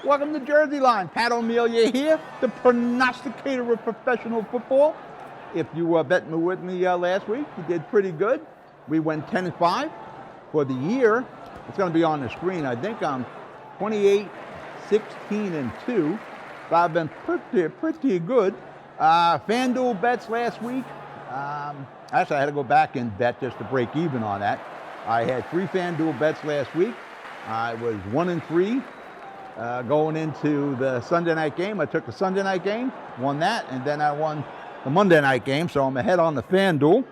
Welcome to Jersey Line. Pat O'Melia here, the prognosticator of professional football. If you were betting with me last week, you did pretty good. We went 10-5. For the year, it's going to be on the screen. I think I'm 28, 16, and 2. So I've been pretty good. Fan Duel bets last week. Actually, I had to go back and bet just to break even on that. I had 3 Fan Duel bets last week. I was 1-3 going into the Sunday night game. I took the Sunday night game, won that, and then I won the Monday night game, so I'm ahead on the Fan Duel.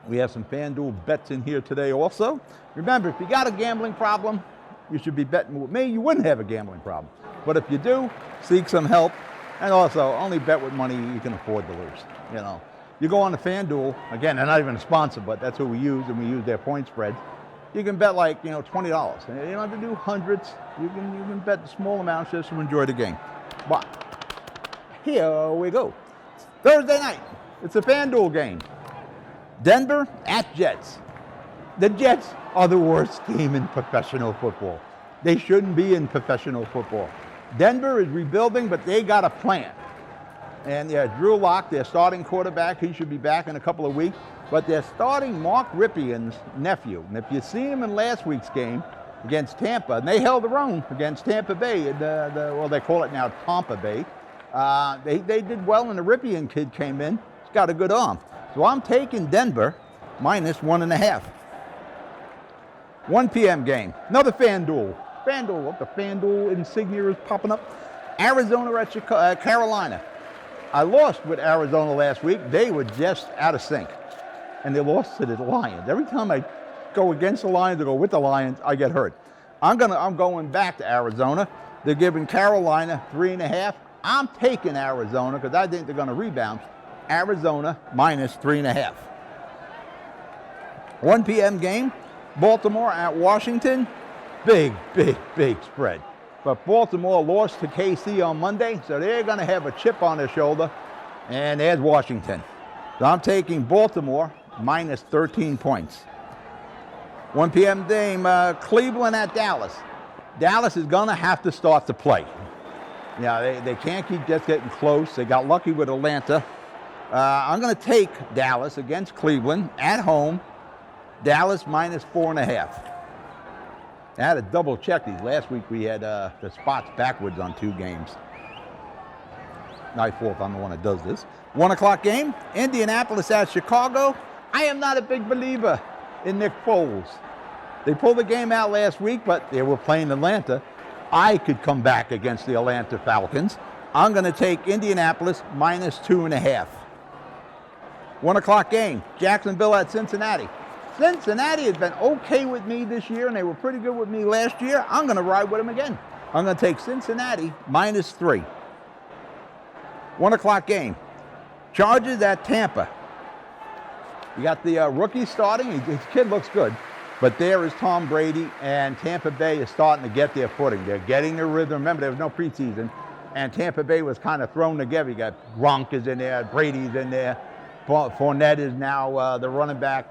We have some Fan Duel bets in here today also. Remember, if you got a gambling problem, you should be betting with me. You wouldn't have a gambling problem. But if you do, seek some help. And also, only bet with money you can afford to lose. You know, you go on the Fan Duel, again, they're not even a sponsor, but that's who we use, and we use their point spreads. You can bet like, $20. You don't have to do hundreds. You can bet small amounts just to enjoy the game. But here we go. Thursday night, it's a Fan Duel game. Denver at Jets. The Jets are the worst team in professional football. They shouldn't be in professional football. Denver is rebuilding, but they got a plan. And yeah, Drew Lock, their starting quarterback, he should be back in a couple of weeks. But they're starting Mark Rypien's nephew. And if you see him in last week's game against Tampa, and they held their own against Tampa Bay, well, they call it now Tampa Bay. They did well, and the Rypien kid came in. He's got a good arm. So I'm taking Denver minus 1.5. 1 p.m. game. Another Fan Duel. Fan Duel. The Fan Duel insignia is popping up. Arizona at Carolina. I lost with Arizona last week. They were just out of sync. And they lost to the Lions. Every time I go against the Lions or go with the Lions, I get hurt. I'm going back to Arizona. They're giving Carolina 3.5. I'm taking Arizona because I think they're going to rebound. Arizona minus 3.5. 1 p.m. game. Baltimore at Washington. Big spread. But Baltimore lost to KC on Monday, so they're going to have a chip on their shoulder. And there's Washington. So I'm taking Baltimore minus 13 points. 1 p.m. game, Cleveland at Dallas. Dallas is going to have to start to play. They can't keep just getting close. They got lucky with Atlanta. I'm going to take Dallas against Cleveland at home. Dallas minus 4.5. I had to double check these. Last week we had the spots backwards on 2 games. My fault, I'm the one that does this. 1 o'clock game, Indianapolis at Chicago. I am not a big believer in Nick Foles. They pulled the game out last week, but they were playing Atlanta. I could come back against the Atlanta Falcons. I'm going to take Indianapolis minus 2.5. 1 o'clock game, Jacksonville at Cincinnati. Cincinnati has been okay with me this year, and they were pretty good with me last year. I'm going to ride with them again. I'm going to take Cincinnati minus 3. 1 o'clock game, Chargers at Tampa. You got the rookie starting. His kid looks good. But there is Tom Brady, and Tampa Bay is starting to get their footing. They're getting their rhythm. Remember, there was no preseason, and Tampa Bay was kind of thrown together. You got Gronk is in there, Brady's in there, Fournette is now the running back.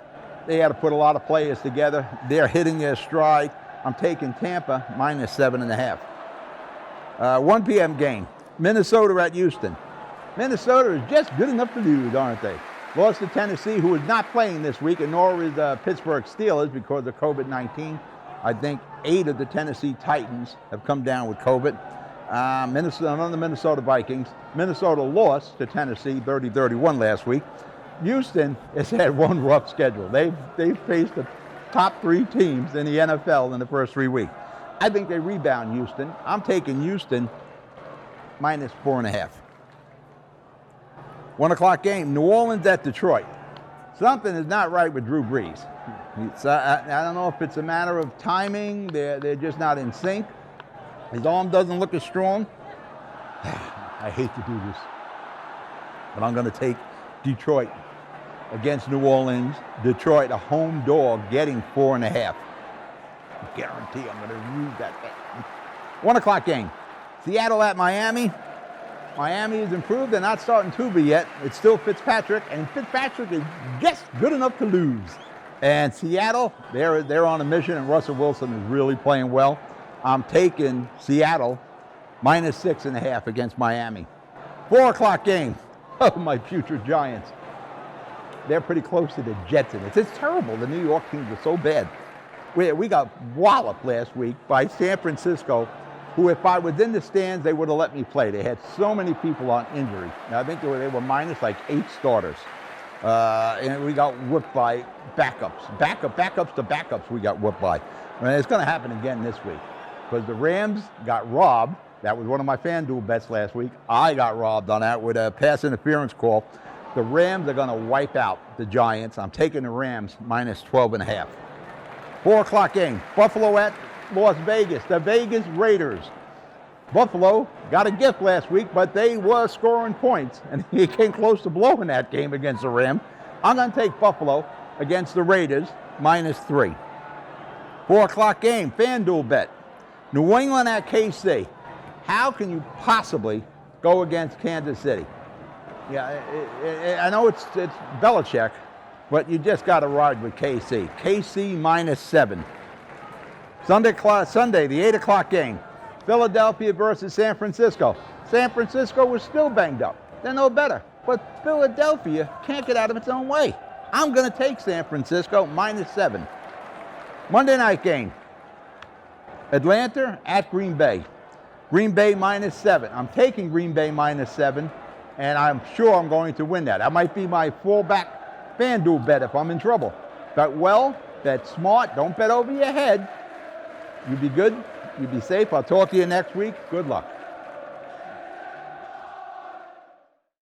They had to put a lot of players together. They're hitting their stride. I'm taking Tampa minus 7.5. 1 p.m. game, Minnesota at Houston. Minnesota is just good enough to lose, aren't they? Lost to Tennessee, who is not playing this week, and nor is Pittsburgh Steelers because of COVID-19. I think 8 of the Tennessee Titans have come down with COVID. Minnesota, the Minnesota Vikings. Minnesota lost to Tennessee 30-31 last week. Houston has had one rough schedule. They've faced the top 3 teams in the NFL in the first 3 weeks. I think they rebound Houston. I'm taking Houston minus 4.5. 1 o'clock game, New Orleans at Detroit. Something is not right with Drew Brees. I don't know if it's a matter of timing. They're just not in sync. His arm doesn't look as strong. I hate to do this, but I'm going to take Detroit against New Orleans. Detroit, a home dog, getting 4.5. I guarantee I'm going to use that. 1 o'clock game, Seattle at Miami. Miami has improved. They're not starting Tuba yet. It's still Fitzpatrick, and Fitzpatrick is just good enough to lose. And Seattle, they're on a mission, and Russell Wilson is really playing well. I'm taking Seattle -6.5 against Miami. 4 o'clock game. Oh, my future Giants. They're pretty close to the Jets in it. It's terrible. The New York teams are so bad. We got walloped last week by San Francisco, who if I was in the stands, they would have let me play. They had so many people on injury. Now, I think they were minus like 8 starters. And we got whooped by backups. Backups to backups we got whooped by. And it's going to happen again this week because the Rams got robbed. That was one of my Fan Duel bets last week. I got robbed on that with a pass interference call. The Rams are going to wipe out the Giants. I'm taking the Rams -12.5. 4 o'clock game. Buffalo at Las Vegas. The Vegas Raiders. Buffalo got a gift last week, but they were scoring points, and he came close to blowing that game against the Rams. I'm going to take Buffalo against the Raiders -3. 4 o'clock game. Fan Duel bet. New England at KC. How can you possibly go against Kansas City? Yeah, I know it's Belichick, but you just got to ride with KC. KC -7. Sunday, the 8 o'clock game. Philadelphia versus San Francisco. San Francisco was still banged up. They're no better. But Philadelphia can't get out of its own way. I'm going to take San Francisco -7. Monday night game. Atlanta at Green Bay. Green Bay -7. I'm taking Green Bay -7, and I'm sure I'm going to win that. That might be my fallback Fan Duel bet if I'm in trouble. Bet well, bet smart, don't bet over your head. You be good, you be safe. I'll talk to you next week. Good luck.